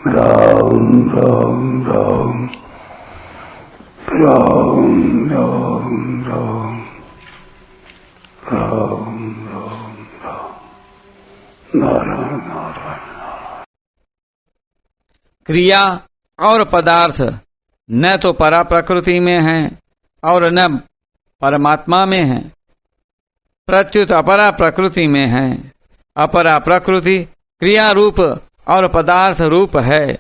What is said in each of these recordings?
राम राम राम राम राम राम राम राम राम नारायण नारायण। क्रिया और पदार्थ न तो परा प्रकृति में हैं और न परमात्मा में हैं, प्रत्युत अपरा प्रकृति में हैं। अपरा प्रकृति क्रिया रूप और पदार्थ रूप है।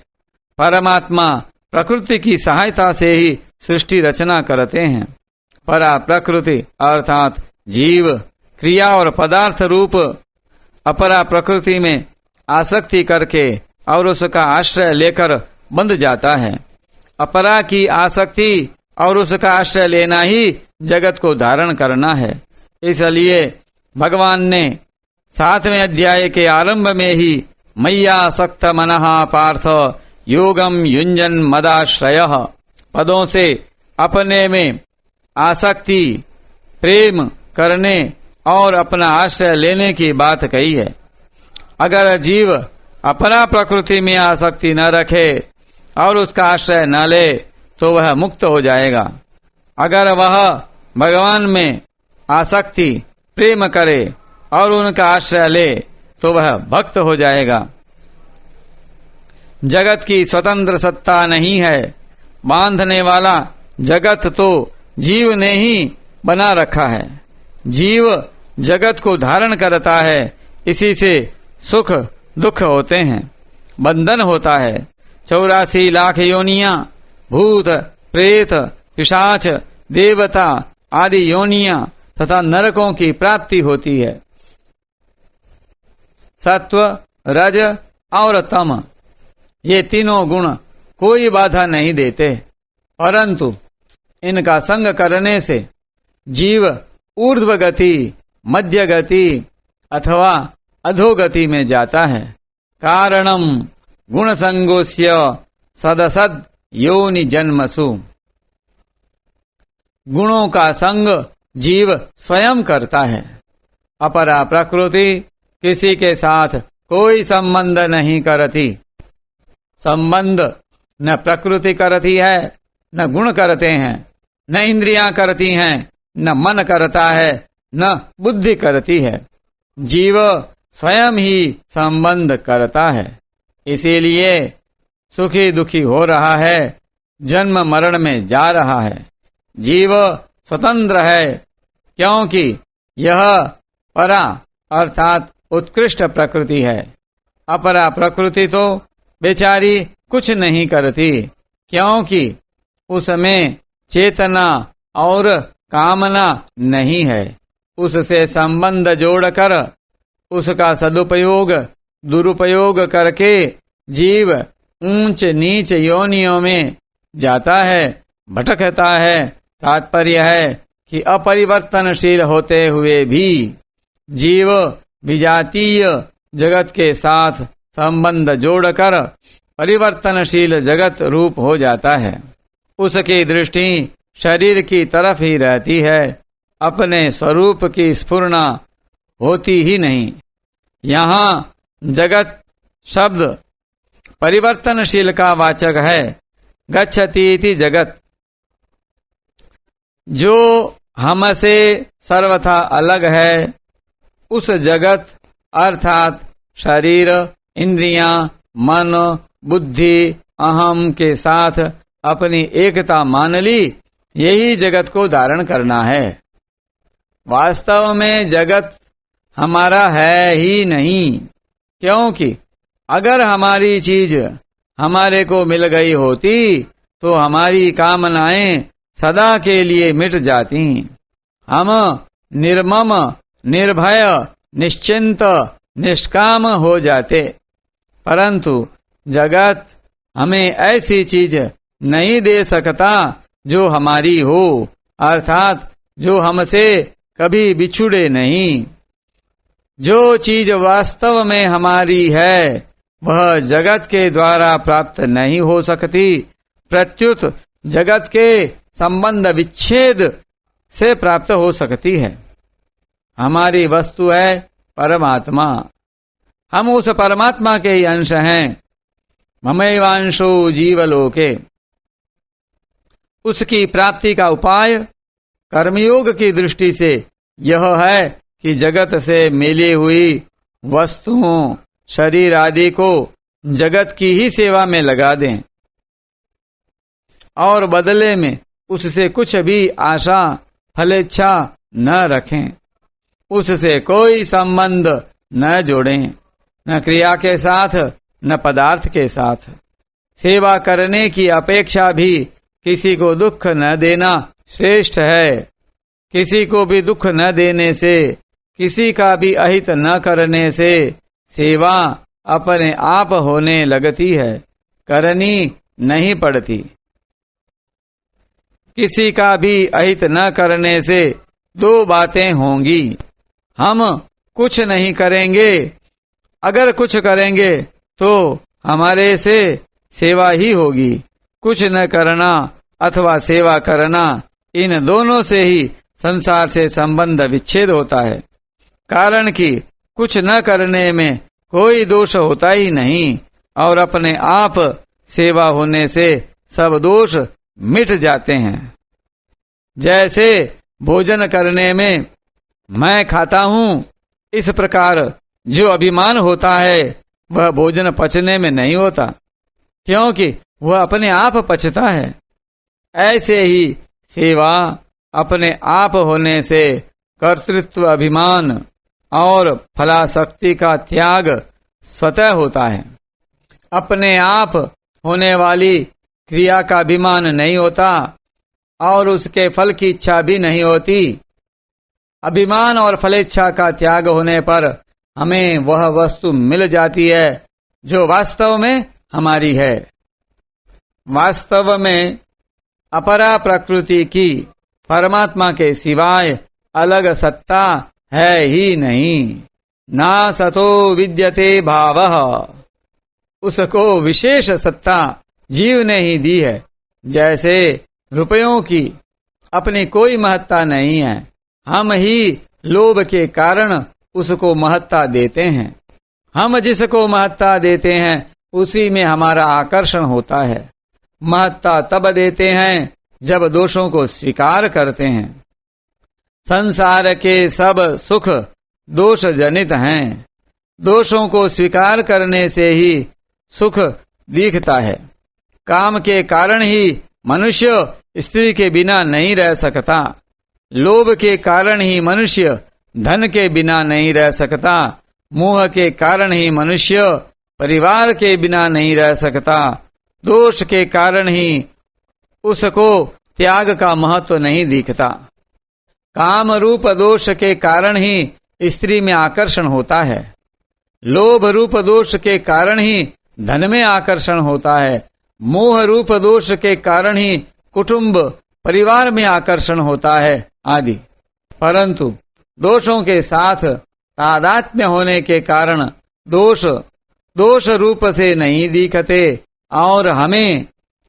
परमात्मा प्रकृति की सहायता से ही सृष्टि रचना करते हैं। परा प्रकृति अर्थात जीव क्रिया और पदार्थ रूप अपरा प्रकृति में आसक्ति करके और उसका आश्रय लेकर बंध जाता है। अपरा की आसक्ति और उसका आश्रय लेना ही जगत को धारण करना है। इसलिए भगवान ने 7वें अध्याय के आरंभ में ही मय्यासक्त मनः पार्थ योगम युञ्जन मदाश्रयः पदों से अपने में आसक्ति, प्रेम करने और अपना आश्रय लेने की बात कही है। अगर जीव अपना प्रकृति में आसक्ति न रखे और उसका आश्रय न ले तो वह मुक्त हो जाएगा। अगर वह भगवान में आसक्ति, प्रेम करे और उनका आश्रय ले तो वह भक्त हो जाएगा। जगत की स्वतंत्र सत्ता नहीं है। बांधने वाला जगत तो जीव ने ही बना रखा है। जीव जगत को धारण करता है, इसी से सुख दुख होते हैं, बंधन होता है। 84 लाख योनियां, भूत प्रेत पिशाच देवता आदि योनियां तथा नरकों की प्राप्ति होती है। सत्व, रज और तम ये तीनों गुण कोई बाधा नहीं देते, परंतु इनका संग करने से जीव ऊर्ध्व गति, मध्य गति अथवा अधोगति में जाता है। कारणम गुण संगोस्य सदसद योनि जन्मसु। गुणों का संग जीव स्वयं करता है। अपरा प्रकृति किसी के साथ कोई संबंध नहीं करती। संबंध न प्रकृति करती है, न गुण करते हैं, न इंद्रियां करती हैं, न मन करता है, न बुद्धि करती है। जीव स्वयं ही संबंध करता है। इसीलिए सुखी दुखी हो रहा है, जन्म मरण में जा रहा है। जीव स्वतंत्र है क्योंकि यह परा अर्थात उत्कृष्ट प्रकृति है। अपरा प्रकृति तो बेचारी कुछ नहीं करती, क्योंकि उसमें चेतना और कामना नहीं है। उससे संबंध जोड़कर उसका सदुपयोग दुरुपयोग करके जीव ऊंच नीच योनियों में जाता है, भटकता है। तात्पर्य है कि अपरिवर्तनशील होते हुए भी जीव विजातीय जगत के साथ संबंध जोड़कर परिवर्तनशील जगत रूप हो जाता है। उसकी दृष्टि शरीर की तरफ ही रहती है, अपने स्वरूप की स्फुरना होती ही नहीं। यहाँ जगत शब्द परिवर्तनशील का वाचक है। गच्छति इति जगत, जो हमसे सर्वथा अलग है उस जगत अर्थात शरीर, इंद्रियां, मन, बुद्धि, अहम के साथ अपनी एकता मान ली, यही जगत को धारण करना है। वास्तव में जगत हमारा है ही नहीं, क्योंकि अगर हमारी चीज हमारे को मिल गई होती तो हमारी कामनाएं सदा के लिए मिट जाती। हम निर्मम, निर्भय, निश्चिंत, निष्काम हो जाते। परंतु जगत हमें ऐसी चीज नहीं दे सकता जो हमारी हो, अर्थात जो हमसे कभी बिछुड़े नहीं। जो चीज वास्तव में हमारी है वह जगत के द्वारा प्राप्त नहीं हो सकती, प्रत्युत जगत के संबंध विच्छेद से प्राप्त हो सकती है। हमारी वस्तु है परमात्मा। हम उस परमात्मा के ही अंश हैं। ममैवांशो जीवलोके। उसकी प्राप्ति का उपाय कर्मयोग की दृष्टि से यह है कि जगत से मिली हुई वस्तुओं, शरीर आदि को जगत की ही सेवा में लगा दें और बदले में उससे कुछ भी आशा फलेच्छा न रखें, उससे कोई संबंध न जोड़ें, न क्रिया के साथ न पदार्थ के साथ। सेवा करने की अपेक्षा भी किसी को दुख न देना श्रेष्ठ है। किसी को भी दुख न देने से, किसी का भी अहित न करने से सेवा अपने आप होने लगती है, करनी नहीं पड़ती। किसी का भी अहित न करने से दो बातें होंगी, हम कुछ नहीं करेंगे, अगर कुछ करेंगे तो हमारे से सेवा ही होगी। कुछ न करना अथवा सेवा करना, इन दोनों से ही संसार से संबंध विच्छेद होता है। कारण कि कुछ न करने में कोई दोष होता ही नहीं और अपने आप सेवा होने से सब दोष मिट जाते हैं। जैसे भोजन करने में मैं खाता हूँ, इस प्रकार जो अभिमान होता है वह भोजन पचने में नहीं होता, क्योंकि वह अपने आप पचता है। ऐसे ही सेवा अपने आप होने से कर्तृत्व अभिमान और फलासक्ति का त्याग स्वतः होता है। अपने आप होने वाली क्रिया का अभिमान नहीं होता और उसके फल की इच्छा भी नहीं होती। अभिमान और फलेच्छा का त्याग होने पर हमें वह वस्तु मिल जाती है जो वास्तव में हमारी है। वास्तव में अपरा प्रकृति की परमात्मा के सिवाय अलग सत्ता है ही नहीं। ना सतो विद्यते भावः, उसको विशेष सत्ता जीव ने ही दी है। जैसे रुपयों की अपनी कोई महत्ता नहीं है, हम ही लोभ के कारण उसको महत्ता देते हैं। हम जिसको महत्ता देते हैं उसी में हमारा आकर्षण होता है। महत्ता तब देते हैं जब दोषों को स्वीकार करते हैं। संसार के सब सुख दोष जनित हैं। दोषों को स्वीकार करने से ही सुख दिखता है। काम के कारण ही मनुष्य स्त्री के बिना नहीं रह सकता। लोभ के कारण ही मनुष्य धन के बिना नहीं रह सकता। मोह के कारण ही मनुष्य परिवार के बिना नहीं रह सकता। दोष के कारण ही उसको त्याग का महत्व नहीं दिखता। काम रूप दोष के कारण ही स्त्री में आकर्षण होता है। लोभ रूप दोष के कारण ही धन में आकर्षण होता है। मोह रूप दोष के कारण ही कुटुंब परिवार में आकर्षण होता है आदि। परंतु दोषों के साथ तादात्म्य होने के कारण दोष रूप से नहीं दिखते और हमें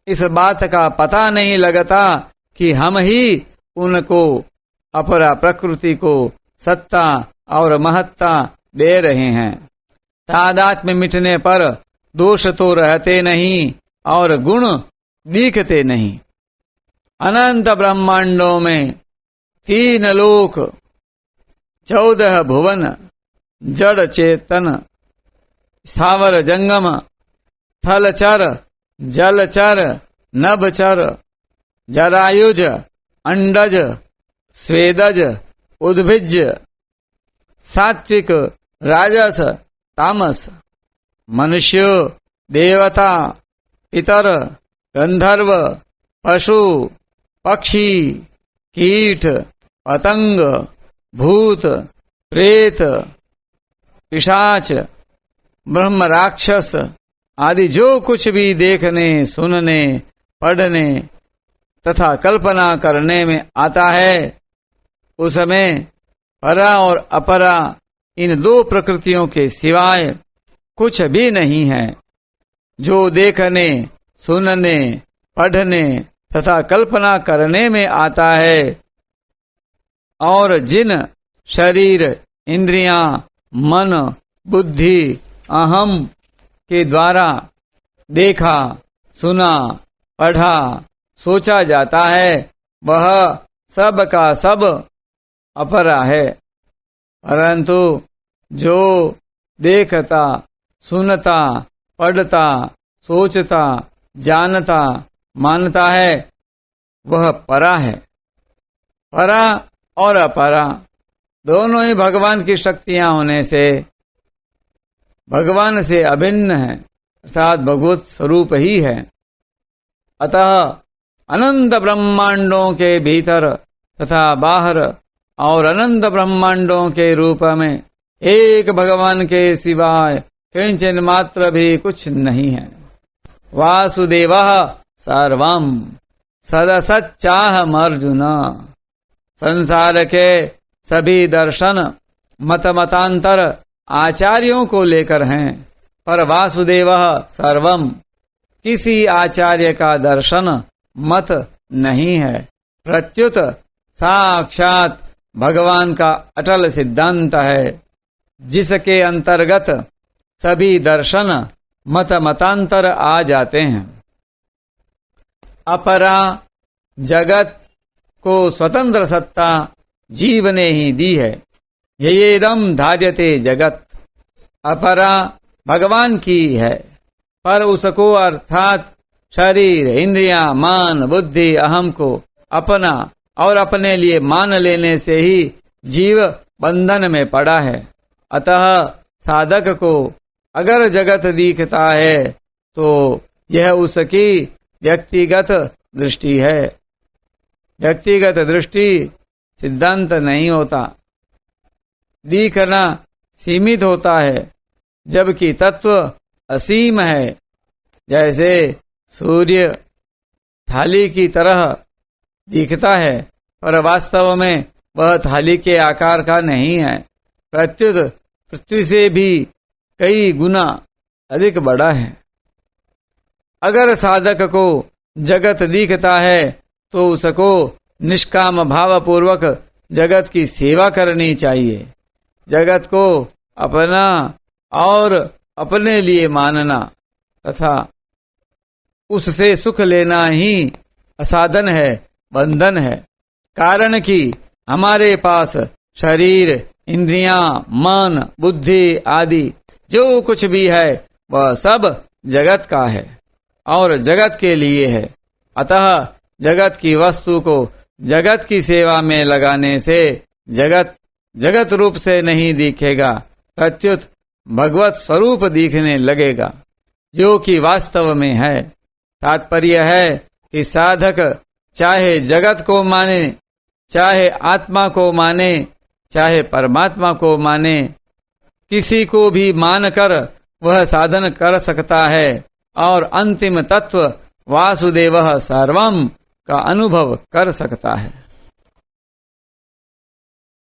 इस बात का पता नहीं लगता कि हम ही उनको अपरा प्रकृति को सत्ता और महत्ता दे रहे हैं। तादात्म्य मिटने पर दोष तो रहते नहीं और गुण दिखते नहीं। अनंत ब्रह्मांडों में 3 लोक, 14 भुवन, जड़ चेतन, स्थावर जंगम, थलचर, जलचर, नभचर, जरायुज, अंडज, स्वेदज, उद्भिज, सात्विक, राजस, तामस, मनुष्य, देवता, पितर, गंधर्व, पशु, पक्षी, कीट, पतंग, भूत, प्रेत, पिशाच, ब्रह्म राक्षस आदि जो कुछ भी देखने, सुनने, पढ़ने तथा कल्पना करने में आता है, उसमें परा और अपरा इन 2 प्रकृतियों के सिवाय कुछ भी नहीं है। जो देखने, सुनने, पढ़ने तथा कल्पना करने में आता है और जिन शरीर, इंद्रियां, मन, बुद्धि, अहम के द्वारा देखा, सुना, पढ़ा, सोचा जाता है, वह सब का सब अपरा है। परंतु जो देखता, सुनता, पढ़ता, सोचता, जानता, मानता है, वह परा है। परा और अपरा दोनों ही भगवान की शक्तियां होने से भगवान से अभिन्न है, अर्थात भगवत स्वरूप ही है। अतः अनंत ब्रह्मांडों के भीतर तथा बाहर और अनंत ब्रह्मांडों के रूप में एक भगवान के सिवाय किंचन मात्र भी कुछ नहीं है। वासुदेवः सर्वम् सदसच्चाहम् अर्जुन। संसार के सभी दर्शन मत मतांतर आचार्यों को लेकर हैं, पर वासुदेवः सर्वम् किसी आचार्य का दर्शन मत नहीं है, प्रत्युत साक्षात भगवान का अटल सिद्धांत है, जिसके अंतर्गत सभी दर्शन मत मतांतर आ जाते हैं। अपरा जगत को स्वतंत्र सत्ता जीव ने ही दी है। येदम धार्यते जगत, अपरा भगवान की है, पर उसको अर्थात शरीर, इंद्रियां, मान, बुद्धि, अहम को अपना और अपने लिए मान लेने से ही जीव बंधन में पड़ा है। अतः साधक को अगर जगत दिखता है तो यह उसकी व्यक्तिगत दृष्टि है। व्यक्तिगत दृष्टि सिद्धांत नहीं होता, दिखना सीमित होता है, जबकि तत्व असीम है। जैसे सूर्य थाली की तरह दिखता है, पर वास्तव में वह थाली के आकार का नहीं है, प्रत्युत पृथ्वी से भी कई गुना अधिक बड़ा है। अगर साधक को जगत दिखता है तो उसको निष्काम भाव पूर्वक जगत की सेवा करनी चाहिए। जगत को अपना और अपने लिए मानना तथा उससे सुख लेना ही असाधन है, बंधन है। कारण कि हमारे पास शरीर, इंद्रियां, मन, बुद्धि आदि जो कुछ भी है वह सब जगत का है और जगत के लिए है। अतः जगत की वस्तु को जगत की सेवा में लगाने से जगत जगत रूप से नहीं दिखेगा, प्रत्युत भगवत स्वरूप दिखने लगेगा, जो कि वास्तव में है। तात्पर्य है कि साधक चाहे जगत को माने, चाहे आत्मा को माने, चाहे परमात्मा को माने, किसी को भी मानकर वह साधन कर सकता है और अंतिम तत्व वासुदेवः सर्वम् का अनुभव कर सकता है।